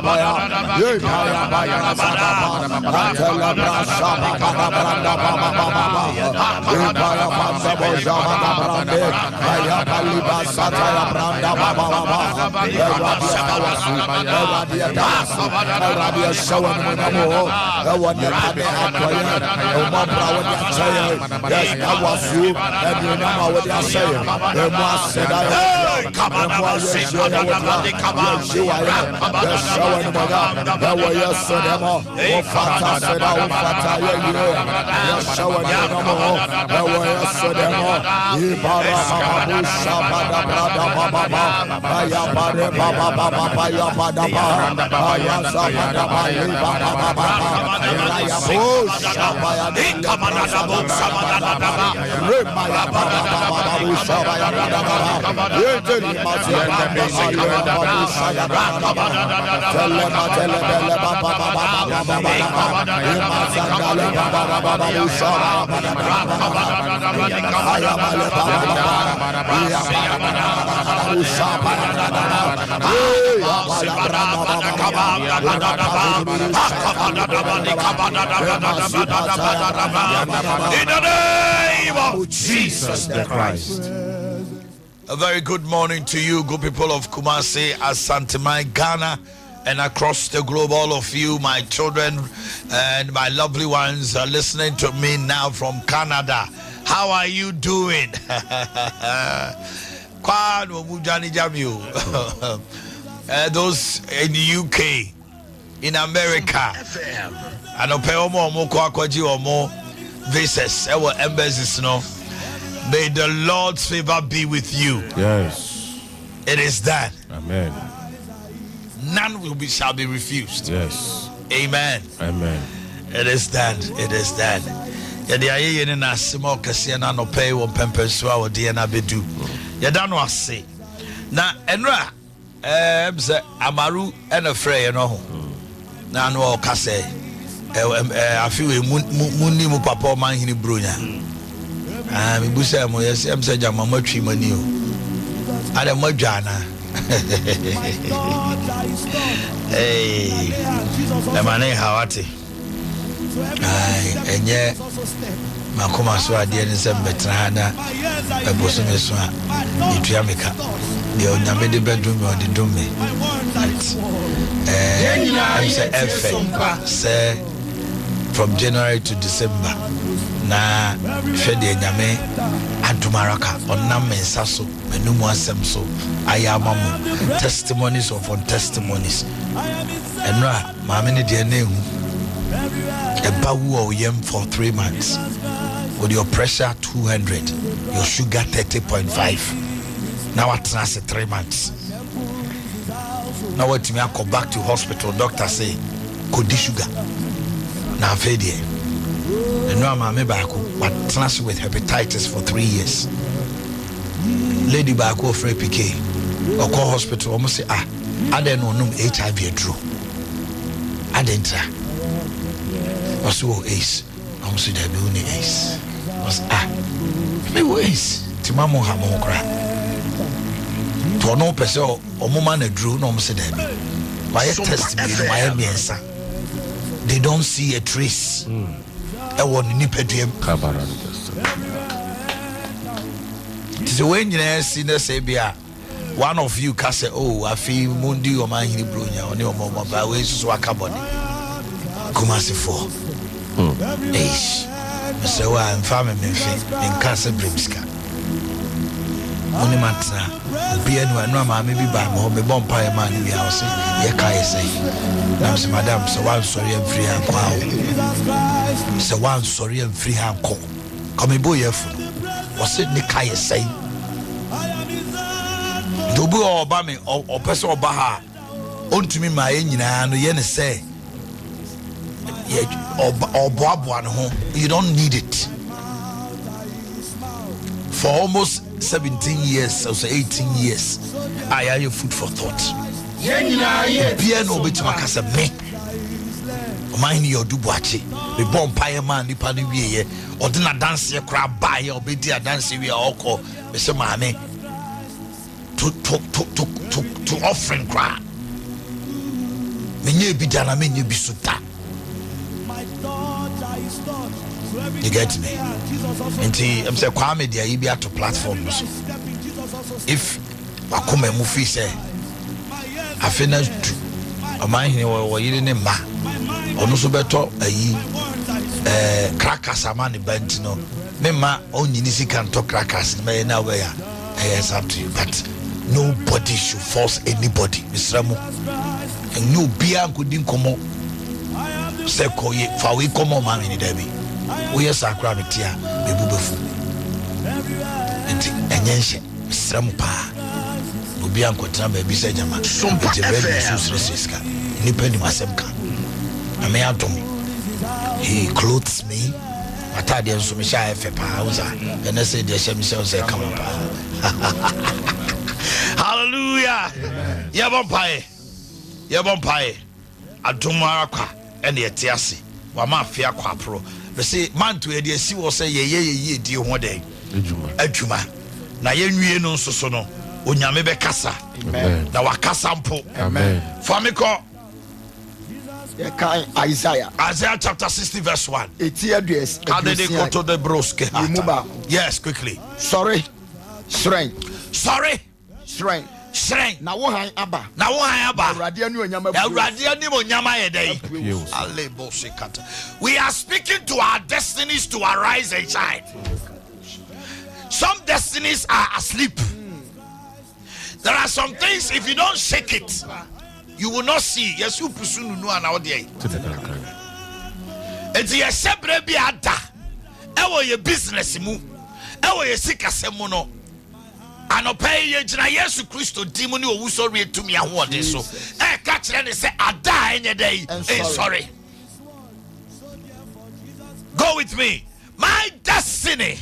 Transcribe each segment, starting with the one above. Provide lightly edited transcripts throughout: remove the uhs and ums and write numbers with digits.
In the name of Jesus the Christ. A very good morning to you, good people of Kumasi, Asante, Ghana, and across the globe. All of you, my children and my lovely ones, are listening to me now from Canada. How are you doing? Those in the UK, in America, and visas, our embassies, may the Lord's favor be with you. Yes. It is done. Amen. None shall be refused. Yes. Amen. Amen. It is done. It is done. Yɛde ayɛ yɛn na asɛm ɔkɛseɛ na no pay wɔ pɛmpɛso a wɔde na bedu. Yɛda no ase. Na enra sɛ amaru ɛna frɛ yɛn no ho. Na no ɔkasɛ afi we munni mu papa Omanhene bronya. Me busa mo yɛsɛm sɛ jama matwi mani o. Ada madwana. Hey, the man hawati. Enye makoma so ade ne se betrana eboso me so a etua meka de onyame de bedroom me ode dum me I'm say from January to December na hwede nyame adumaraka onam mensa so menumu asem so ayamamu testimonies upon testimonies enra maame ne de na ehu ebawu o yem for 3 months with your pressure 200, your sugar 30.5. now at last 3 months. Now what me I go back to hospital, doctor say could sugar now fade. And now my back but trans with hepatitis for 3 years. Lady back for PK or call hospital almost say I don't know HIV drew. I didn't was so ace. Almost say there be only ace. Was me ace. Timamo hamokra. To no person or mama na drew no say there be. My testimony my miensa. They don't see a trace. I want ni pediem. So when you see the say one of you can say, oh, I feel mundi Omanhene bronya oni omo ba we so akaboni. Kumasi for. Eish. So I'm family me in cancer brimska. Oni matra. Bia no ma me bi ba mo be bompa e man bi a o say ye kai say. Na say madam so one sorry and free and kwa. So one sorry and free and ko. Come boy yefu. O say ni kai say. Dobu oba me o pese oba ha. Ontumi ma ye nyina no ye ne say. You don't need it. For almost 17 years or 18 years, I have your food for thought. Piano bit makasa me. Omanhene Yaw do Boakye. The bomb pie man the pani we or dinner dance here crab buy or be dear dance we are all call Mr. Mame to offering crab. menye bi dana menye bi suta. You get me? Nti I'm say kwame dia yi bi ato platform so. If wakoma mu fi say afena tu Omanhene wo yiri ne ma ono so beto ayi crackers amani bent no me ma onyini sika nto crackers me na we ya yes up to you, but nobody should force anybody misramu and no bia nkodi nkomo se koye fa we komo Omanhene da bi we yes akra metia bebubefu enti enyenhye misramu pa obi ankotra ba bi se jama Sompa FM ni pendi masemka ame atom he clothes me atade nso me sha efe pa uza ene se de sha me se come pa. Hallelujah. Yebon pae adumara kwa ene yete ase wa ma afia kwa pro be se manto e de asi wo se ye di ho den adwuma na yenwie no nso so no onyame be kasa na wakasa mpo famiko Isaiah chapter 60 verse 1. How did they go to the broske? Yes, quickly. Sorry. Na wo han aba. We are speaking to our destinies to arise and shine. Some destinies are asleep. There are some things, if you don't shake it, you will not see. Yes, you pursue no an out there. It's your sebre bi ada. Ewo your business mu. Ewo your sikasemu no. Anope ye jina Yesu Kristo dimoni owu sorry to me ahode so. Ka kire ne say ada enye dey. Sorry. Go with me. My destiny.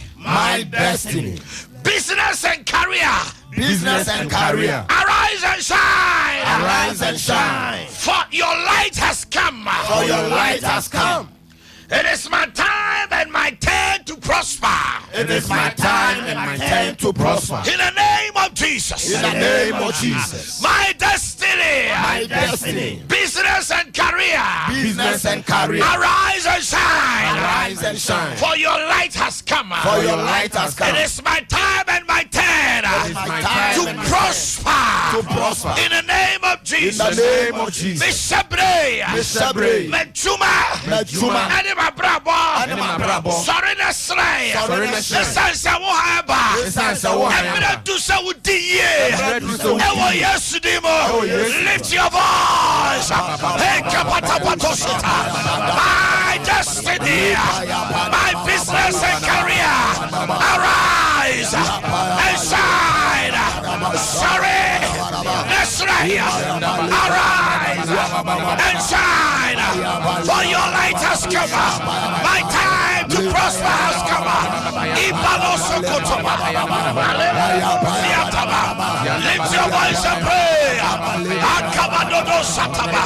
Business and career. Arise and shine. For your light has come. It is my time and my turn to prosper. In the name of Jesus. My destiny. Business and career. Arise and shine. For your light has come. It is my time and my turn to prosper. In the name of Jesus. Mishabre. Brabo. Sorry, that's right. Sansa Wahaba. I'm do so with the year. Yesterday, lift your voice. Hey, Kapatapatosita. My destiny, my business and career. Arise and shine. Sorry, that's right. Arise and shine. For your light has come. My time to prosper has come. Lift your voice and pray. Akabadodo sataba.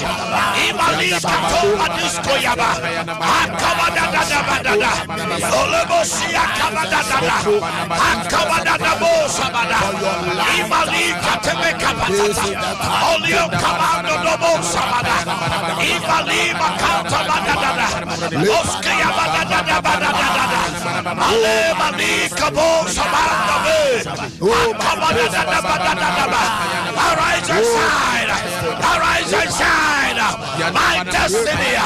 Imali katoma diskoyaba. Akabadadadabadada. Olebosia kabadadada. Akabadadabo sabada. Imali kateme kapatata. Olio kabadodobo sabada. Imali makanta badadada. Oskaya badadada badadada. Ale mali kabo sabada be. Akabadadada badadada. Arise and shine. My destiny,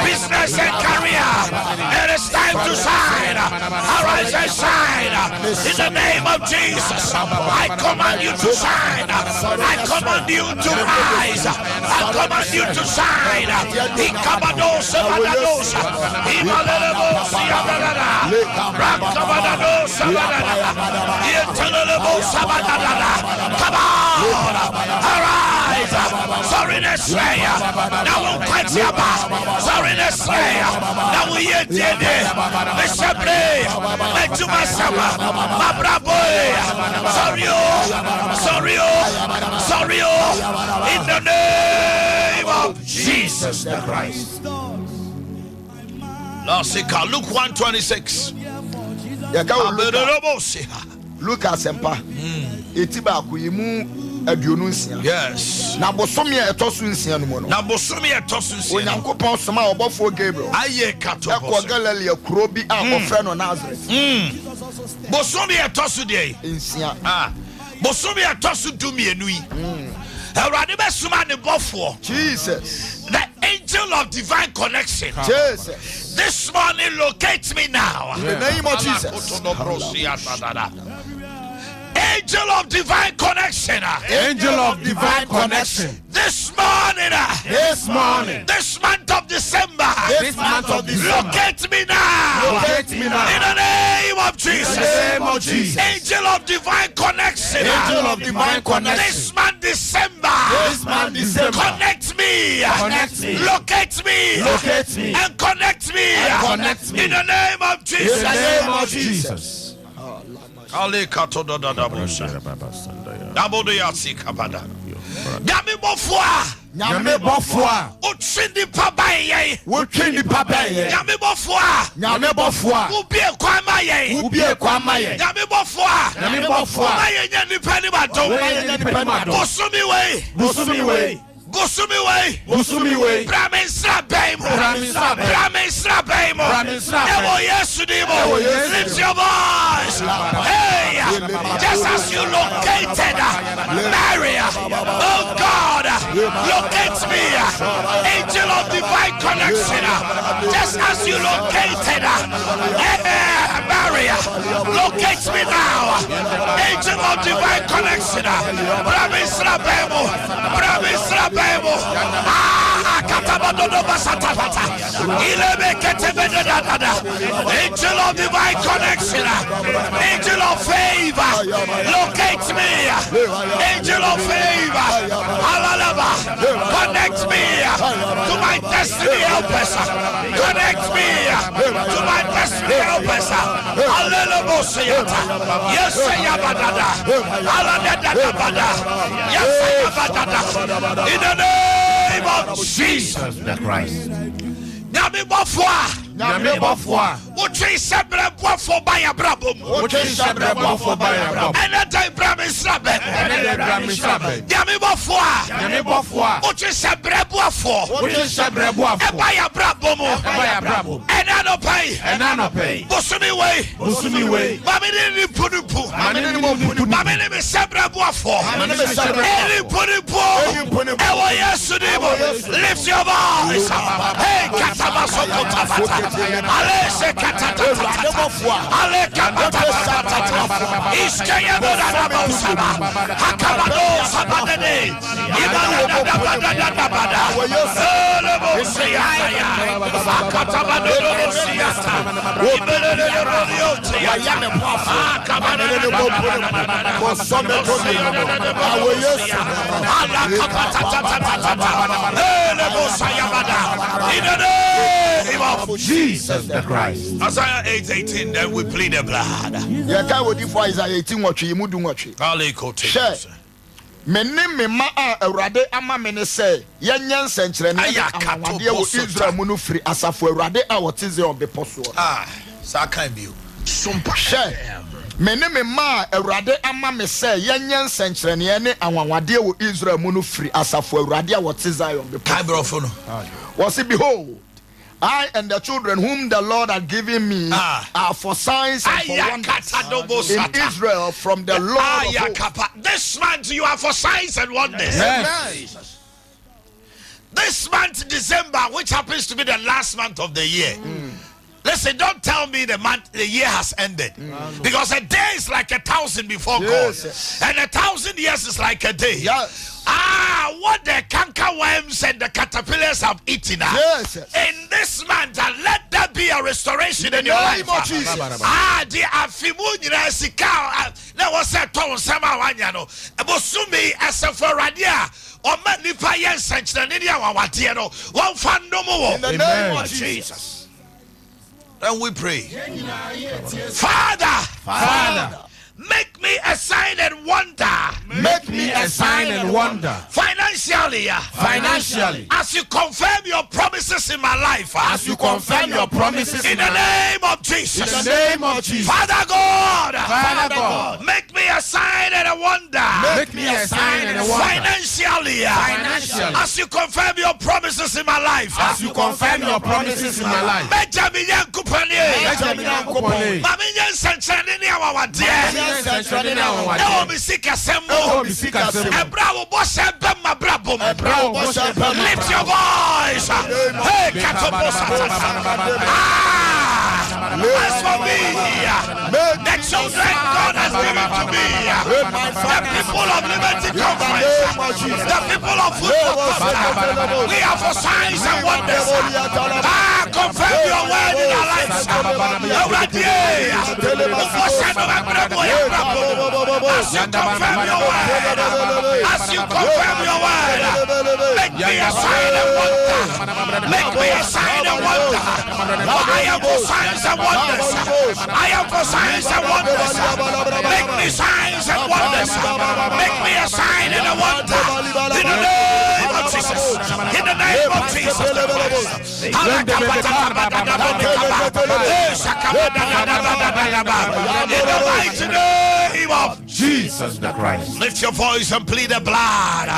business and career. It is time to shine. Arise and shine. In the name of Jesus, I command you to shine. I command you to rise. I command you to shine. Ikabadosa badadosa. Imalelebosa yadadada. Rakabadadosa badadada. Yetelelebosa badadada. Come on. Arise. Sorry, let's say. Now we'll quit your back. Sorry, let's say. Now we are dead. Mr. Bray. Let you myself. My bravo. Sorry. In the name of Jesus the Christ. Luke 1:26. Luke Asempa. Etiba kuyimu aduonunsia. Yes. Na bosomi etosu nsia no mo no. Na bosomi etosu nsia. Onyankopɔn soma obofo Gabriel. Aye kato. Ekɔ Galilee kuro bi a ofre no Nazareth. Bosomi etosu de. Nsia. Bosomi etosu dumienu yi. Awurade be soma ne bofo. Jesus. The angel of divine connection. Jesus. This morning locate me now. In the name of Jesus. Angel of divine connection. Angel of divine connection. This morning. This morning. This month of December. This month of December. Locate me now. Locate me now. In the name of Jesus. In the name of Jesus. Angel of divine connection. Angel of divine connection. This month December. This month December. Connect me. Connect me. Locate me. Locate me. And connect me. And connect me. In the name of Jesus. In the name of Jesus. Ale kato da da da bosha. Dabo de yasi kabada. Nyame bofua. Nyame bofua. Utsindi pabaye. Utsindi pabaye. Nyame bofua. Nyame bofua. Ubie kwamaye. Ubie kwamaye. Nyame bofua. Nyame bofua. Maye nyani pani bato. Maye nyani pani bato. Bosumi way. Bosumi way. Bosumi way. Bosumi way. Brahminsra baimo. Brahminsra baimo. Brahminsra baimo. Brahminsra baimo. Ewo Yesu dimo. Lift your voice. Hey, just as you located Mary, oh God, locate me. Angel of divine connection. Just as you located Mary, locate me now. Angel of divine connection. Brahminsra baimo. Brahminsra baimo. Katabadodo basatapata. Ilebe ketebedadada. Angel of divine connection. Angel of favor. Locate me. Angel of favor. Halalaba. Connect me to my destiny helpers. Connect me to my destiny helpers. Hallelujah. Yes, Yabadada. Haladadabada. Yes, Yabadada. In the name of Jesus the Christ. Nyame bofwa. Nyame bofwa. Uchi sebre bofo baya brabom. Uchi sebre bofo baya brabom. Eneta Ibrahim Israbe. Eneta Ibrahim Israbe. Nyame bofwa. Nyame bofwa. Uchi sebre bofo. Uchi sebre bofo. Ebaya brabom. Ebaya brabom. Enano pay. Enano pay. Bosumi way. Bosumi way. Mamini ni punupu. Mamini ni punupu. Mamini mi sebre bofo. Mamini mi sebre. Eni punupu. Ewo Yesu dimo. Lift your voice. Hey, katabaso kotabata. Alese katatata. Ale katatata. Iskaya dada bosaba. Hakabado sabadene. Ibada dada bada bada. Ele bosia ya. Akatabado siasta. Ibele rodiote ya. Akabado bosome tosia. Ala katatata. Ele bosia bada. In the name of Jesus the Christ. Isaiah 8:18, then we plead the blood. Yeah, can we for Isaiah 18 watch you mudu watch. Share. Mene me ma a Awurade ama me ne say yenyan senkyere ne awade wo Israel mu no firi asafo Awurade a wote Zion bepo so. Sa kan bi o. Sompa share. Mene me ma Awurade ama me say yenyan senkyere ne awade wo Israel mu no firi asafo Awurade a wote Zion bepo. Kai brofo no. Was it behold, I and the children whom the Lord had given me are for signs and for wonders in Israel from the Lord of hosts. This month you are for signs and wonders. Yes. This month, December, which happens to be the last month of the year. Listen, don't tell me the year has ended. Because a day is like 1,000 before God. And 1,000 years is like a day. Yes. What the cankerworms and the caterpillars have eaten. In this month, let there be a restoration in your life. The afimunyina sika na was a ton sama wanyano. Bosumi as a foradia or manipa yen senchanidia wawatiano. One fandomo. In the name of Jesus. And we pray, Father, make me a sign and wonder. Make me a sign and wonder. Financially. As you confirm your promises in my life. As you confirm your promises in the name of Jesus. In the name of Jesus. Father God. Make me a sign and a wonder. Make me a sign and a wonder. Financially. As you confirm your promises in my life. As you confirm your promises in my life. Benjamin Yankupani. Mamiyan Sanchani Awadia. Ewo misika sembo. Ebravo Boshe Bema Brabum. Lift your voice. Hey, Katobosa. As for me, the children God has given to me, the people of Liberty Conference, the people of Football Conference, we are for signs and wonders. Confirm your word in our lives. As you confirm your word, make me a sign and wonder. Make me a sign and wonder. I am for signs and wonders. I am for signs and wonders. Make me signs and wonders. Make me a sign and a wonder. In the name of Jesus. In the name of Jesus. In the mighty name of Jesus the Christ. Lift your voice and plead the blood.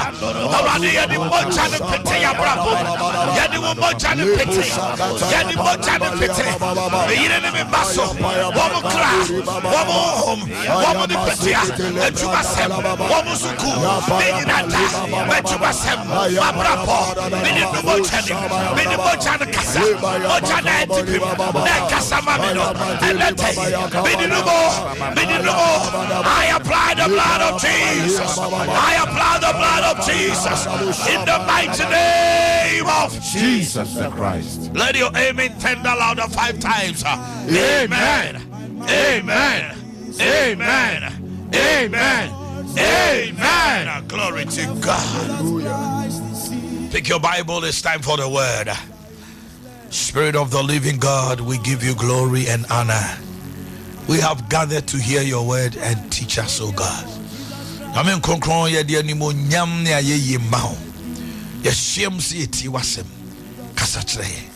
I apply the blood of Jesus. I apply the blood of Jesus in the mighty name of Jesus the Christ. Let your amen tender louder 5 times. Amen. Amen. Amen. Amen. Amen. Glory to God. Pick your Bible. It's time for the word. Spirit of the living God, we give you glory and honor. We have gathered to hear your word and teach us, oh God. Amen. Konkron ye de animo nyam ne ayeye mawo. Ye hyiam se eti wasem. Kasa kire.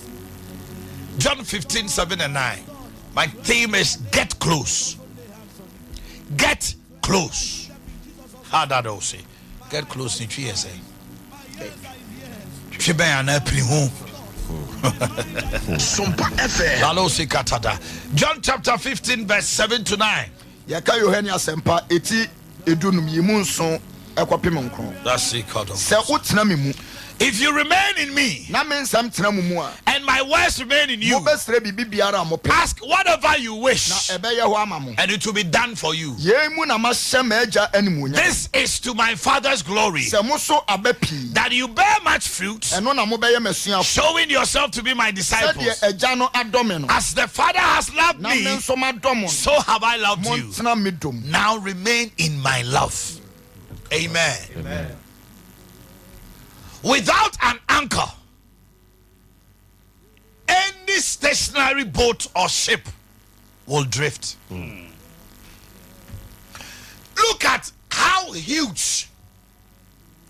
John 15:7 and 9. My theme is get close. Get close. How that all say? Get close in 3 years. Chiben an apri hu. Sompa FM. John chapter 15 verse 7 to 9. Yaka Yohane Asempa eti edunum yimu nson ekwapem nkron. That's it, God. Se utena me mu. If you remain in me, na me nsam tena mu mu a, and my words remain in you, mobesre bibi biara mo pe. ask whatever you wish, Na ebeye ho ama mo. and it will be done for you. Ye mu na ma hye ma agya animunya. This is to my Father's glory, Se mo so abapi. that you bear much fruit, Eno na mo beye mesua. showing yourself to be my Se de disciples. agya no adome no. As the Father has loved Na me me, nso madom no. so have I loved Mo you. tena me dom. Now remain in my love. Amen. Amen. Without an anchor, any stationary boat or ship will drift. Look at how huge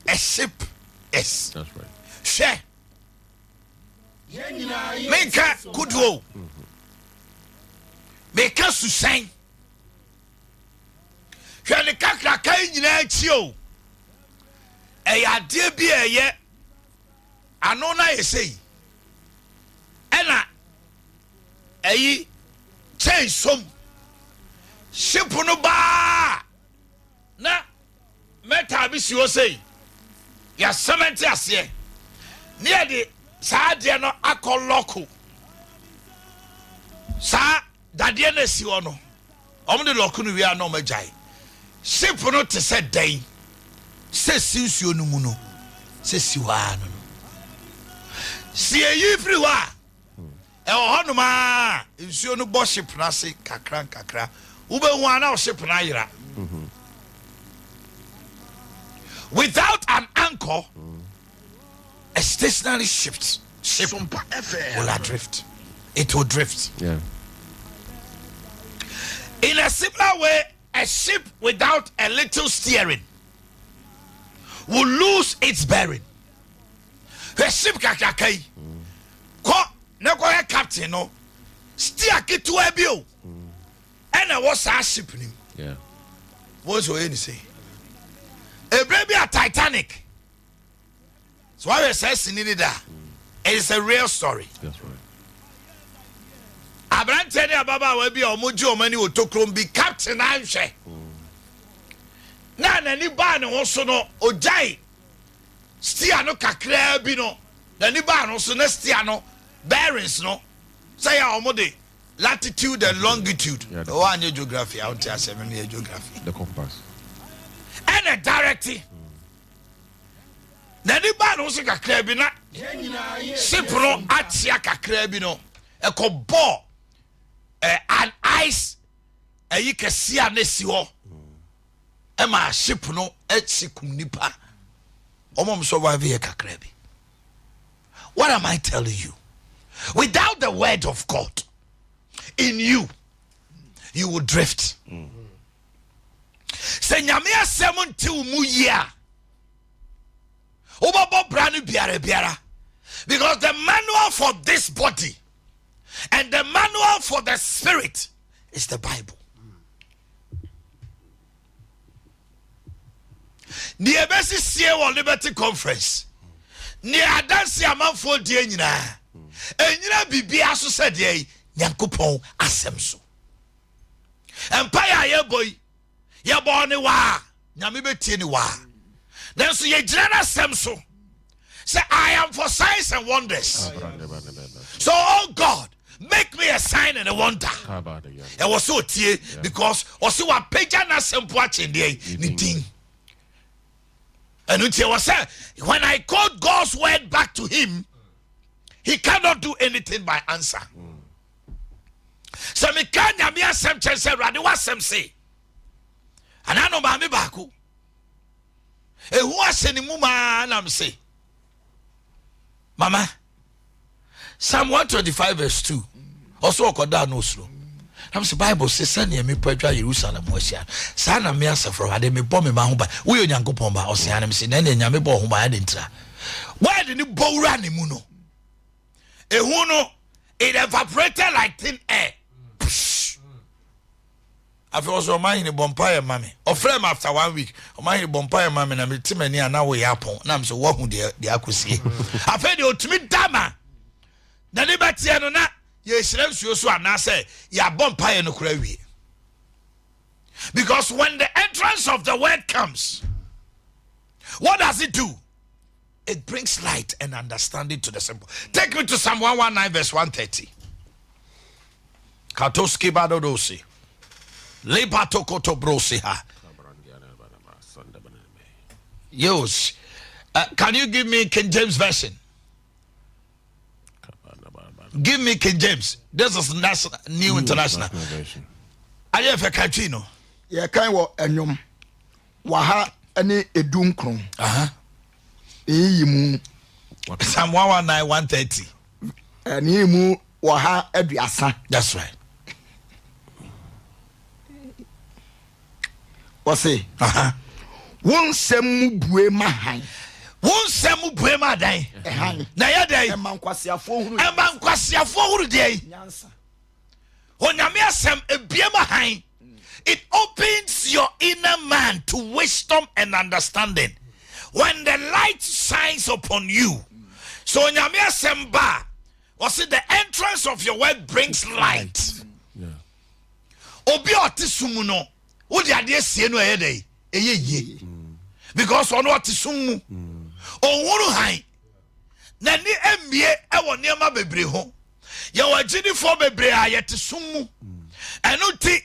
a ship is. That's right. Share. Make a kudo. Make a sustain. Share the kakraka nyina chio. Eya de bi eye anona yesei ena eyi chain som ship no ba na meta bi si o sei ya cement ase ne de saa de no akoloko saa dade na si o no om de loko no wi ana magai ship no te se dan se sinsuo no mu no se siwa no si eyi free wa e ho honoma nsuo no bo ship na se kakra ube hu ana o ship na yira without an anchor a stationary ship will adrift. It will drift. Yeah. In a similar way, a ship without a little steering will lose its bearing. A ship kakakai ko ne ko captain no steer kitu ebio and I was a ship nim. Yeah. What's what you say? A baby a Titanic. So I says in it that it's a real story. That's right. Abrante ne baba we bi omoji omani otokrom be captain anhwe. Na nani ba ne ho so no ojai. Stia no kakra bi no. Nani ba no so na stia no bearings no. Say ya omode latitude and longitude. Oh, I need geography. I want to ask me geography. The compass. And a directive. Nani ba no so kakra bi na. Sipro atia kakra bi no. E ko ball an ice you can see a nesi ho. Ema ship no etsikum nipa. Omom so wa vie kakra bi. What am I telling you? Without the word of God in you, you will drift. Say nyame asem nti mu yia. Obabo brand biara. Because the manual for this body and the manual for the spirit is the Bible. Ni ebesi sie wo Liberty Conference. Ni adansi amanfo die nyina. Enyina bibia so said ye Nyankopɔn asɛm so. Empire ye boy. Ye born wa. Nyame betie ni wa. Nanso ye gyina na asɛm so. Say I am for signs and wonders. So oh God, make me a sign and a wonder. It was so tie because also wa peja na sempo achende ni tin. And when I quote God's word back to him, he cannot do anything by answer. So me can nyame asem chense rade wasem say. Anano ba me baako. Ehu aseni mu ma na me say. Mama, Psalm 125 verse 2. Also okoda no slow. I'm say Bible says send me pedwa Jerusalem washia. Sa na me asafro ade me bɔ me ma ho ba. Wo Onyankopɔn ba ɔse me say na nyame bɔ ho ba ade ntra. Why did you bowra ne mu no? Ehu no it evaporated like thin air. I feel also Omanhene Bompire mami. Or frame after 1 week. Omanhene Bompire mami na me timani ana we yapon. Na me say wo hu de akosie. I feel the ultimate dama. Na liberty no na ye hire nsuo so ana say ya Bompire no kura wie. Because when the entrance of the word comes, what does it do? It brings light and understanding to the simple. Take me to Psalm 119 verse 130. Katoski badodosi. Lebato koto brosiha. Yes. Can you give me King James version? Give me King James. This is New International. Are you a Kachino? Yeah, kind of enyom. Waha any edum kron. Eyimu. Psalm 119 130. Enimu waha eduasa. That's right. Wase. Won sem bue mahan. Won sem bue madan. Na ya dey. Emankwasiafo huru. Emankwasiafo huru dey. Nyansa. Onyame asem ebie mahan. It opens your inner man to wisdom and understanding. When the light shines upon you. So onyame asem ba. Was it the entrance of your word brings light? Yeah. Obi otisumu no. What the idea see no day? Because on what is sumu. On one high. Nani emie ewo niema bebre ho. Ya wajini for bebre ayete sumu. Enuti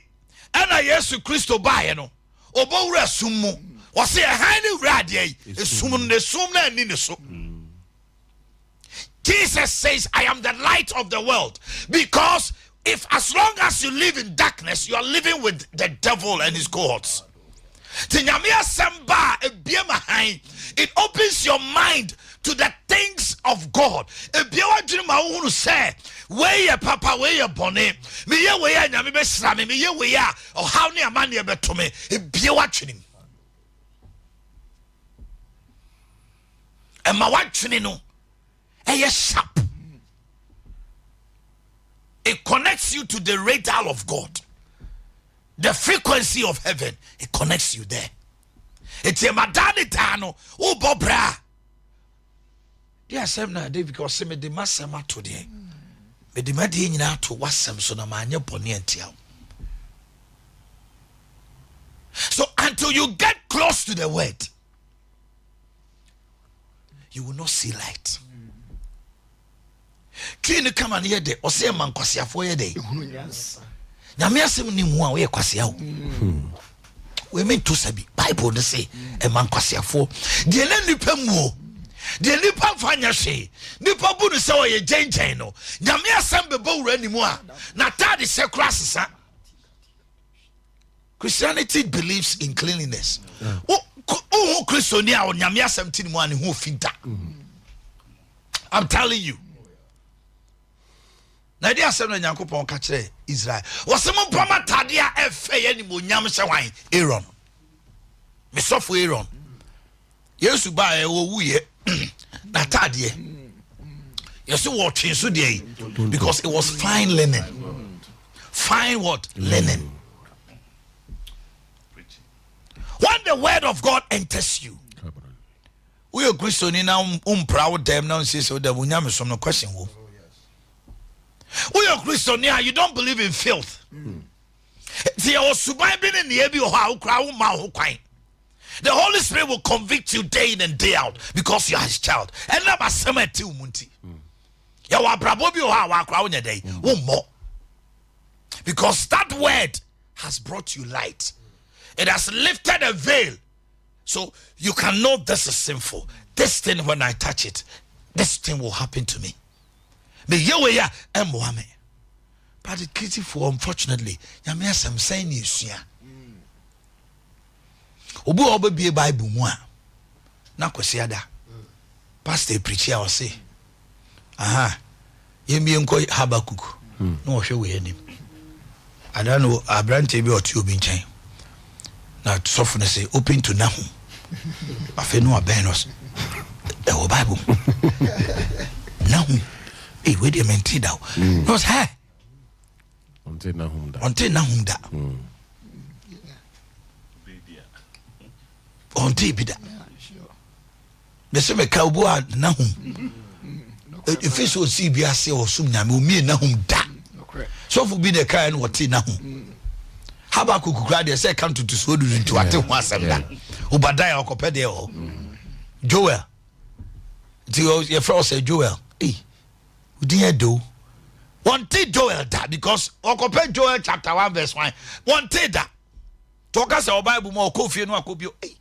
ena Yesu Kristo bae no. Obo wura sumu. Wase e han ni wura de sumu ne sum na ni ne so. Jesus says, I am the light of the world. Because if as long as you live in darkness, you are living with the devil and his cohorts. It opens your mind to the things of God. Where ya papa, where ya bonne, me ye where ya nyame be srame, me ye where ya or how near man ye betome, e be watching him. And my watching no, a sharp. It connects you to the radar of God. The frequency of heaven, it connects you there. It's a madani tano, oh bobra. Yes, I'm not there because me the masama today. Me the madi na to wasam so na manya poni entiao. So until you get close to the word, you will not see light. Kini kama ni yede, ose man kwasiafo yede. Nyame asem ni mu a we kwasia wo. We mean to sabi Bible dey say e man kwasiafo. De na nipa mu o. De nipa fanya hwe. Nipa bu no se o ye gengen no. Nyame asem bebo wura ni mu a na tade se krasesa. Christianity believes in cleanliness. Oh, Christiania or Nyame asem tin mu ani ho finta. I'm telling you. Na dia asem na Nyankopon ka kire Israel. Wasem mpama tade a efe ye ni mo nyam hye wan Aaron. Me sofo Aaron. Yesu ba e wo wuye na tade. Yesu wo twen so de because it was fine linen. Fine what? Linen. When the word of God enters you, we are Christian now proud them now say so that we have some question. We are Christian now, you don't believe in filth. The Holy Spirit will convict you day in and day out because you are his child. And never summer till munti. Because that word has brought you light. It has lifted a veil. So you can know this is sinful. This thing, when I touch it, this thing will happen to me. But the kitty for unfortunately, Yamia some saying you see. Obu be a Bible moi. Na kwesiada. Pastor preacher or say. Aha. Yemi enko Habakuk. No hwe we anim. I don't know Abrante be or two bin chain. Now softness say open to Nahum. Afe no abenos. The Bible. Nahum. Hey, wait a minute now. No hey. Until Nahum da. Until bida. The same cowboy Nahum. If you so see biase or sum nyame o mi Nahum da. So for be the kind what Nahum. Habakuk grad they say come to so do into ate ho asem da. Obadiah okopede o. Joel. Your friend say Joel. Hey. Udin do. One day Joel that because okope Joel chapter 1 verse 1. One day that. Talk us about Bible more coffee no akobio. Hey.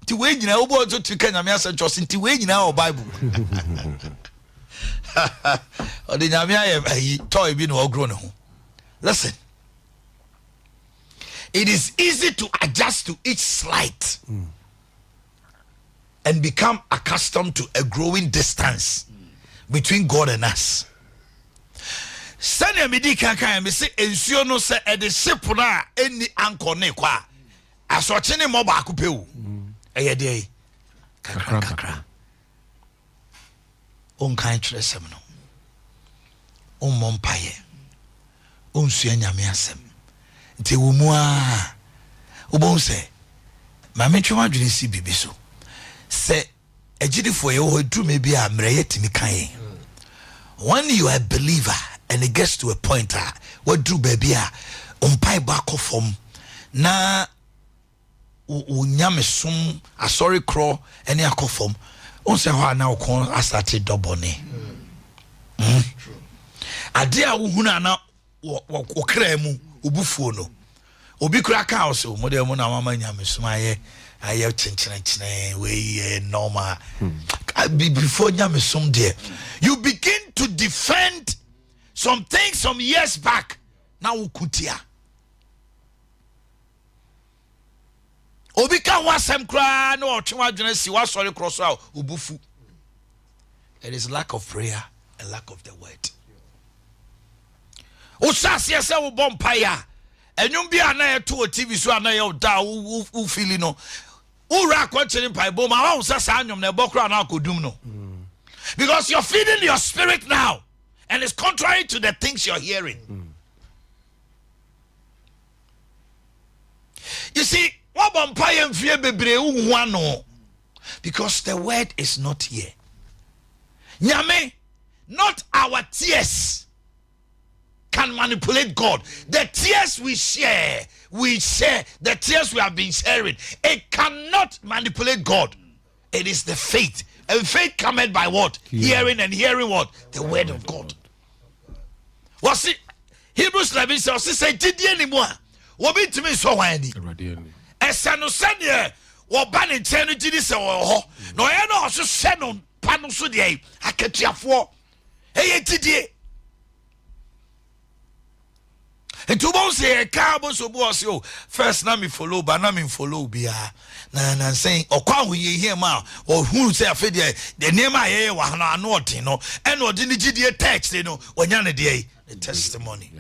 Ti we nyina obo to tu Kenya me asencho ti we nyina o Bible. O de nyame ayi toy bi no ogro ne ho. Listen. It is easy to adjust to each slight and become accustomed to a growing distance between God and us. Sanya midi kankan me say ensuo no say e de ship na eni anchor ne kwa asoche ne mo ba ko pewu eye de kakra on kan tresem no on mompaye on sua nyame asem nti wo mu a wo se ma metwe wadwene si bibi so se agidifo ye ho du me bi a mreye timi kan. When you are a believer and it gets to a point what do baby umpai back from na unyame sum asori kro any akofom on se ho na ukon asate dobone ade a wo hunu na wo kra mu obufuo no obi kura ka o se mo de mo na mama nyame sum aye chinchina we normal before nyame sum there you begin to defend some things some years back now ukutia obi kan wasem kra na otwe adwene si wasori cross out obufu. It is lack of prayer and lack of the word. Usasi ese wo bompaya enyum bia na eto TV so na ye da u feel no ura kwachiri pai bom ma wo sasa anyum na ebokra na akodum no because you're feeding your spirit now and it's contrary to the things you're hearing. You see, what vampire and fear bebre one because the word is not here. Nyame, not our tears can manipulate God. The tears we share, the tears we have been sharing, it cannot manipulate God. It is the faith. And faith cometh by what? Hearing, and hearing what? The word of God. Was it Hebrews 11 says, say, did you anymore? What be to me so whiny? Esano sanya, what banning tenity this or no, I know, so send on panels so day. I catch you for. Hey, today. And to both say, Carbos or boss, you first name follow, but name follow be na saying, or come we hear ma, or who say a figure, the name I hear, one not, you know, and what didn't you text, you know, when you're day, the testimony.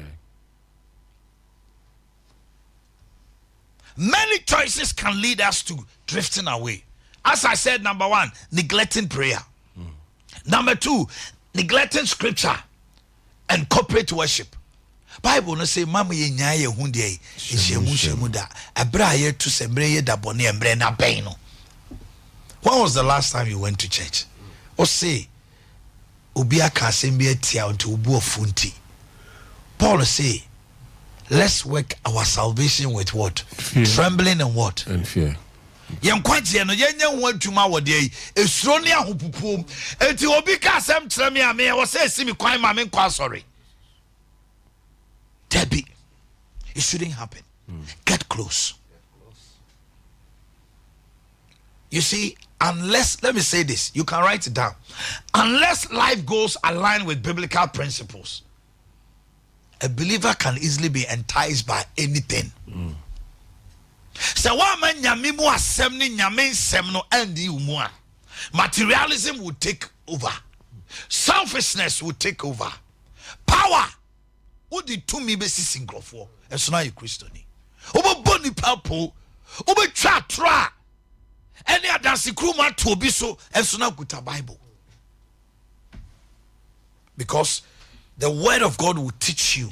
Many choices can lead us to drifting away. As I said, number one, neglecting prayer. Number two, neglecting scripture and corporate worship. Bible no say mama ye nyaye hundie shemu da abra ye to sembre ye da bone embre na ben no. When was the last time you went to church? Or say obi aka sembe atia unto obu ofunti. Paul say let's work our salvation with what? Fear. Trembling and what? And fear. Yen kwaje no yen wan dwuma wo de esuro ne ahopupom enti obi ka asem kire me ame wo say simi kwan ma me nkwa sorry. Debbie, it shouldn't happen. Get close. You see, unless, let me say this, you can write it down. Unless life goals align with biblical principles, a believer can easily be enticed by anything. So what man nyame mu asem ni nyame nsem no andi umua. Materialism will take over. Selfishness will take over. Power. What did to me be sing for? And so now you Christian. Oba boni papo, oba tra. Any other secret to be so, and so now good Bible. Because the word of God will teach you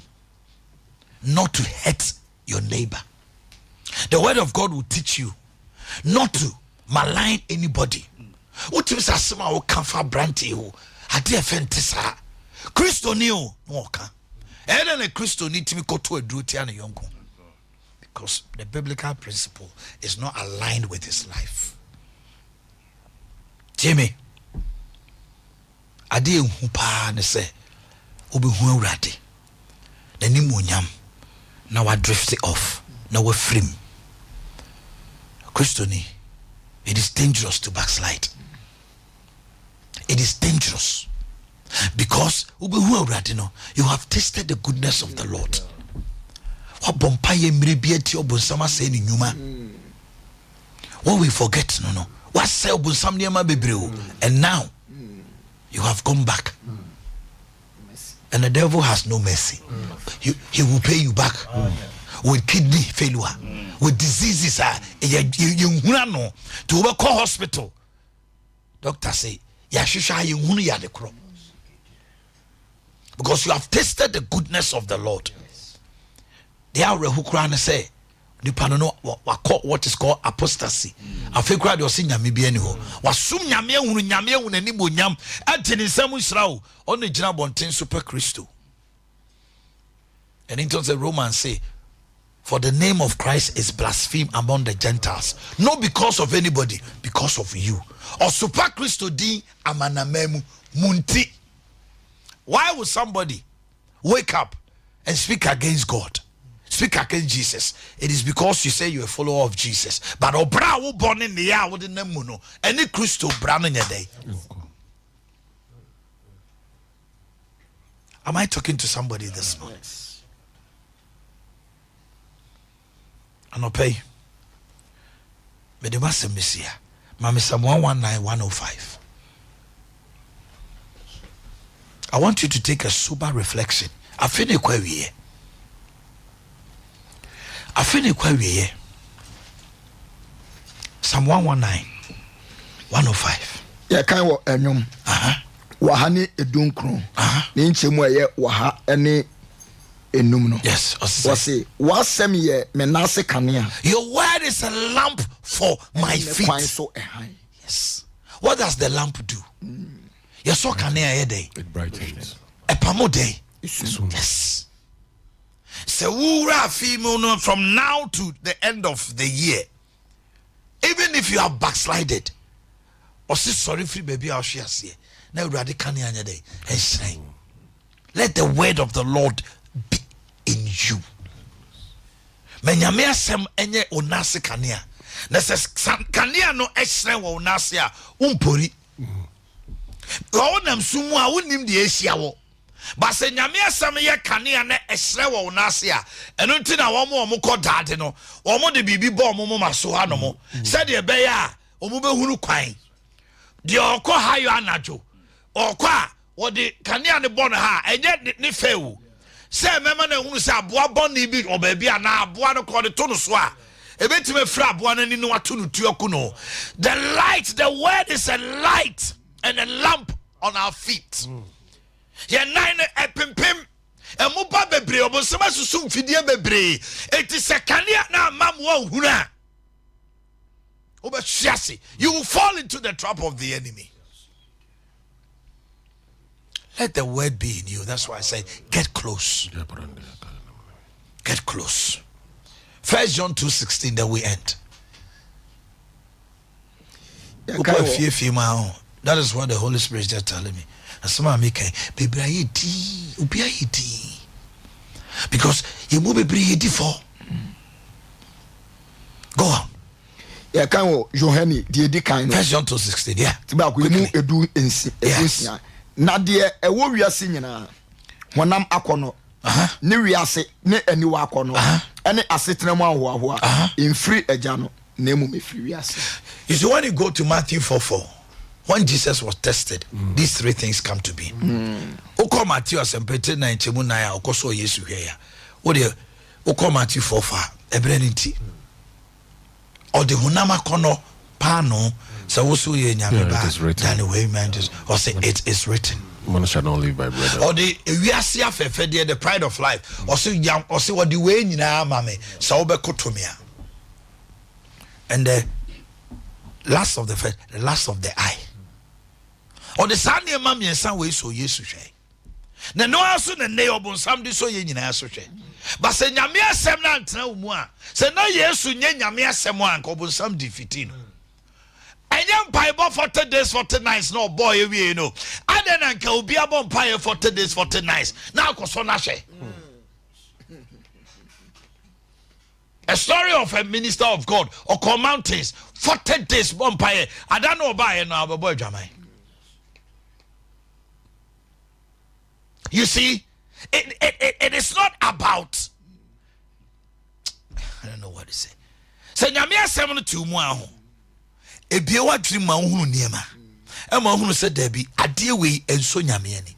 not to hate your neighbor. The word of God will teach you not to malign anybody. What is a small comfort brandy who had the offense? Christo knew walker. And then a Christo need to go to a duty and a young one. Because the biblical principle is not aligned with his life. Jimmy, I didn't whoop say, Obi who ready. The Nimunyam. Now I drift it off. Now we're free. Christoni, it is dangerous to backslide. It is dangerous. Because Obi who ready no, you have tasted the goodness of the Lord. What bompaye mribieti obonsama saying in Yuma? What we forget, no. What say obonsam niema bebreo? And now you have gone back. And the devil has no mercy. He will pay you back with kidney failure, with diseases. To work hospital. Doctor say, because you have tasted the goodness of the Lord. They are who say, what is called apostasy. I feel crowd you're seeing Yami anyhow. Was soon Yamia when any bunyam and in some Israel on the Jinabontin super Christo. And into the Romans say, for the name of Christ is blasphemed among the Gentiles, not because of anybody, because of you. Or super Christo di amanamemu munti. Why would somebody wake up and speak against God? Speak against Jesus. It is because you say you're a follower of Jesus. But obra wo born in the year wouldn't know any Christo brand in your day. Am I talking to somebody this morning? And I'll pay. But the master Messiah. Mama Sam 119-105. I want you to take a sober reflection. I feel a query. I feel a query. Psalm 119-105. Yeah, kind of wahani edunkron. Ninche mu ye waha ene enum no. Yes. Ɔse wasɛm yɛ menase kanea. Your word is a lamp for my feet. Yes. What does the lamp do? Yes, so kanea yede. It brightens. Epamo day. Yes. So from now to the end of the year, even if you are backslided, or say sorry free baby, I'll share. Now ready kanea yede and shine. Let the word of the Lord be in you. Menyame asem enye onase kanea. Na se kanea no ehre wo onase a umpori. Wo nam sumu a wonim de ehia wo. Ba se nyame asem ye kanea na ehre wo onase a eno nti na wo mo kɔ dade no. Wo mo de bibi bɔ mo maso ha no mo. Se de be ya o mo behunu kwan. De okɔ ha yo anajo. Okɔ a wo de kanea ne bɔ no ha enye ne fewu. Say mema na hunu say aboa boni bi obabi ana aboa no kɔ de to no so a ebetime fra aboa no ni no ato no tuaku no. The light, the word is a light and a lamp on our feet. Ye nine epimpim emuba bebre obosema susum fidie bebre eti sekania na mam wo huna obehwiase. You will fall into the trap of the enemy. Let the word be in you. That's why I say, get close. Get close. 1 John 2:16, then we end. That is what the Holy Spirit is just telling me. Because you move be for. Go on. Yeah, can Johani, the kind. 1 John 2:16, yeah. Yes. Na de ewo wiase nyina honam akono ne wiase ne aniwa akono ene asetena mu ahoahoa infri agya no na emu mefri wiase. You see, when you go to Matthew 4:4, when Jesus was tested, these three things come to be. Oko Matthew asempete na nchemu na ya okoso Yesu hwe ya. Wo de oko Matthew 4:4 ebreniti. O de honam akono pano. So also ye nyame ba than way man just or say it is written. Man shall not live by bread. Or the wiase afefe the pride of life. Or say yam or say what the way nyina mame so obekotomia. And the last of the first, the last of the eye. Or the sane mam yen san we so Yesu hwe. Na no aso na ne obonsam de so ye nyina so hwe. But say nyame asem na ntena wo mu a. Say na Yesu nye nyame asem an ko obonsam defeat no. And young Bible 40 days, 40 nights, no boy, you know. And then Uncle will be about 40 days, 40 nights. Now, Kosonashe. A story of a minister of God or call mountains, 40 days, vampire. I don't know about it now, but boy, Jamai. You see, it is not about, I don't know what to say. Say, Yamia 72 more. Ebiewa dream ma hunu niema e ma hunu se da bi ade we enso nyame ani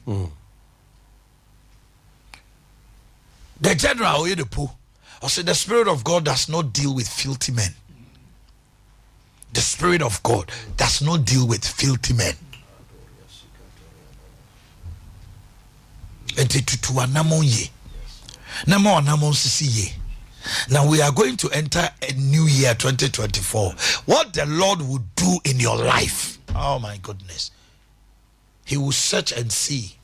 the general Oyedepo or say the Spirit of God does not deal with filthy men. The Spirit of God does not deal with filthy men. Enti tutu anamon ye na ma anamon sisi ye. Now we are going to enter a new year 2024. What the Lord will do in your life, oh my goodness, He will search and see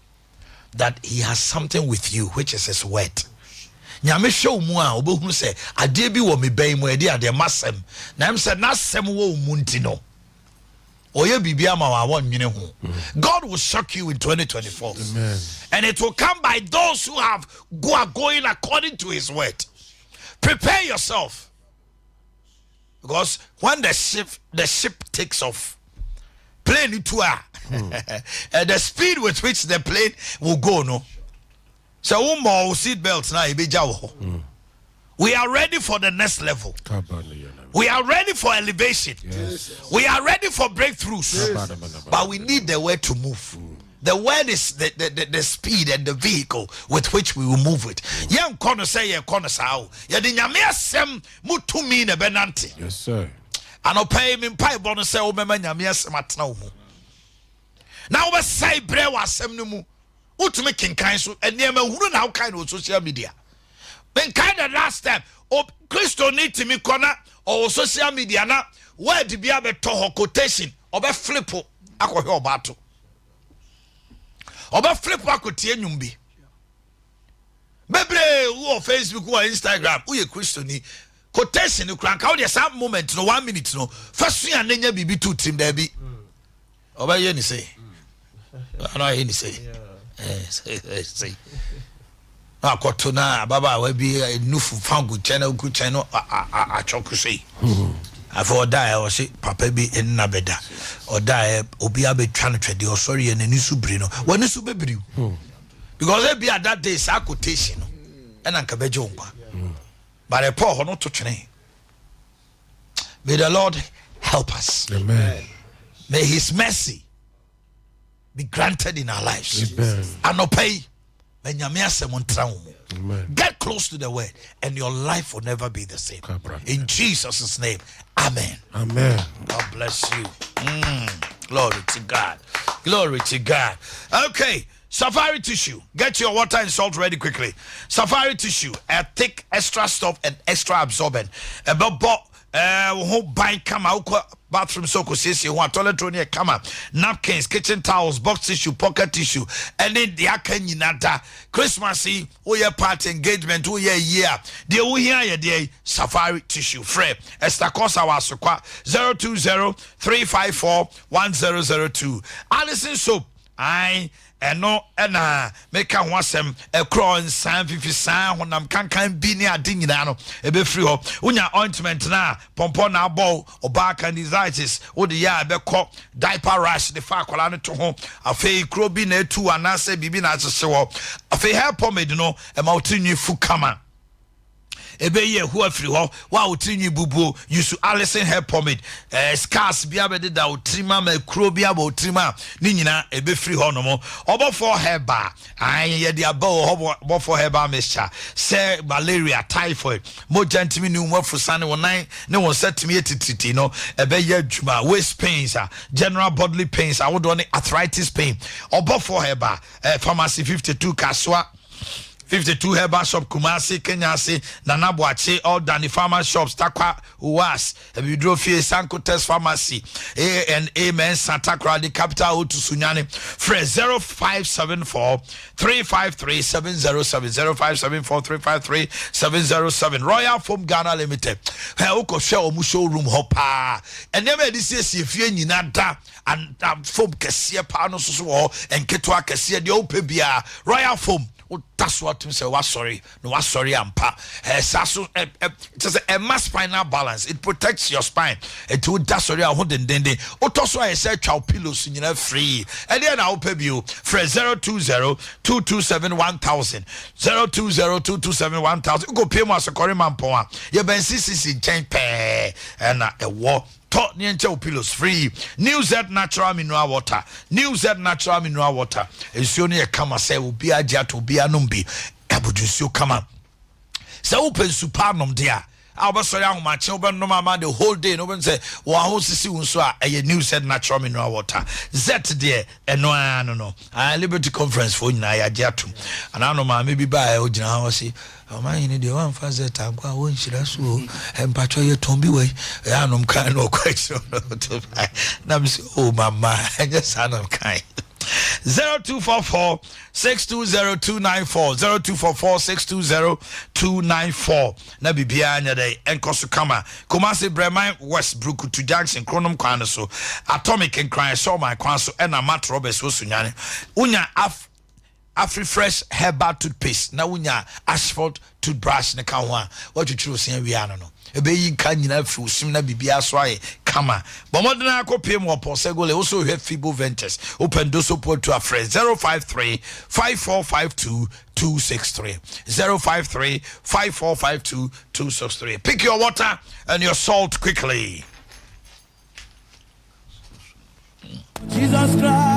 that He has something with you, which is His word. Nyame show mu a obohunu se ade bi wo me ban mu ade ade masem na em se nasem wo mu ntino oye bibia ma wa won nwene ho. God will shock you in 2024. Amen. And it will come by those who are going according to His word. Prepare yourself, because when the ship takes off, plane into the speed with which the plane will go, no. So more seat belts now. We are ready for the next level. We are ready for elevation. Yes. We are ready for breakthroughs. Yes. But we need the word to move. The word is the speed and the vehicle with which we will move it. Young corner say ye corner sao. Ya di nyame asem mutumi ne benante. Yes sir. Ano pay me pay bonus say o mema nyame asem atena wo mu. Na wo say bre wa asem no mu. ultimate king kind so and near me who now kind of social media. Then kind of last time, Christo need to me corner or social media na where the be able to quotation or be flip ako battle. Or be flip ako tie nyumbi. Bebre who on Facebook who on Instagram who ye Christo ni quotation you crank out some moment no 1 minute no first thing and then you be 2 team there be. Oba ye ni say. I know he ni say. Say. Akotona baba we be nufu fangu channel a choku say. After die or say papa be in nabeda or die obi abe trying or sorry and nisu brino. When nisu be because they be at that day sa quotation and ankabejo umpa. But a poor not to train. May the Lord help us. Amen. May his mercy be granted in our lives. Amen. And no pay. Amen. Get close to the word and your life will never be the same. In Jesus' name, amen. Amen. God bless you. Glory to God. Glory to God. Okay, safari tissue. Get your water and salt ready quickly. Safari tissue, a thick, extra stuff and extra absorbent. Who buy come out bathroom soak says you want toilet roll come up napkins, kitchen towels, box tissue, pocket tissue, and then the akanyi Christmassy, party engagement, year. The year safari tissue frame. Esta kosa wasukwa 020-354-1002. Allison soap. No make a wasem a crown san fifi san when I'm can be near dinginano a be free up unya ointment na pompon na ball or back and desires or the ya be cop diaper rash the far colano to home a fay crobi ne 2 and I say bibi na show a fay hair pomade no a mountain fukama. Ebe ye who are free wa utini bubu use Allison hair pomade scars be able da utrima me krobia bo utrima ni nyina ebe free ho no mo obo for hair bar ye dia bo for hair bar mixture say malaria typhoid mo gentimi ni mo fusane wonan ne won setimi etititi no ebe ye adwuma waist pains general bodily pains awodo ne arthritis pain obo for hair bar pharmacy 52 kaswa 52 Herbal Shop Kumasi Kenyasi Nana Boakye all Danny Farmer Shops Takwa Uwas Ebidrofie Sanko Test Pharmacy A&A Men Santa Cruz the capital to Sunyani Fresh 0574-353-707 0574-353-707 Royal Foam Ghana Limited Uko share omu showroom hopa and never this year if you nyina and foam kesiye pa no so and ketwa kesiye the opebia Royal Foam. That's what you say. Was sorry, no, was sorry. It's a mass spinal balance. It protects your spine. It would that's sorry. I wouldn't then. Also, I said chow pillows in free. And then I'll pay you for 020-227-1000 020-227-1000. Go pay me as a Korean power. You been CCC change pay and a war. Tot niente pillows free. New Z natural mineral water. New Z natural mineral water. Esioni e kama se obi aja to obi anumbi. Abudusio kama. Se open supanum dia. Aba sorry ahoma che oben no mama the whole day no ben say wa ho sisi unso a New Z natural mineral water. Z there eno no. Liberty conference for nyina ya ato. Ana no ma me bi ba e ogina ha say Omanhene de one fazet agwa won shira so empatcho ye tombi we ya no kan no question na me say oh mama just anam kan 0244-620-294 0244-620-294 na bibia anya dey enkoso kama Kumasi Breman West Brook to Junction Kronom kwan so Atomic and Cry so my kwan so and Matt Roberts wo sunyane unya Afri Fresh herbal toothpaste na unya asphalt toothbrush ne ka ho a what you choose here we are no ebe yi kan nyina fru sim na bibia so aye kama bomodena akopiem wo posegole also have Fibo Ventures open do support to a friend 053-5452-263 053-5452-263 pick your water and your salt quickly. Jesus Christ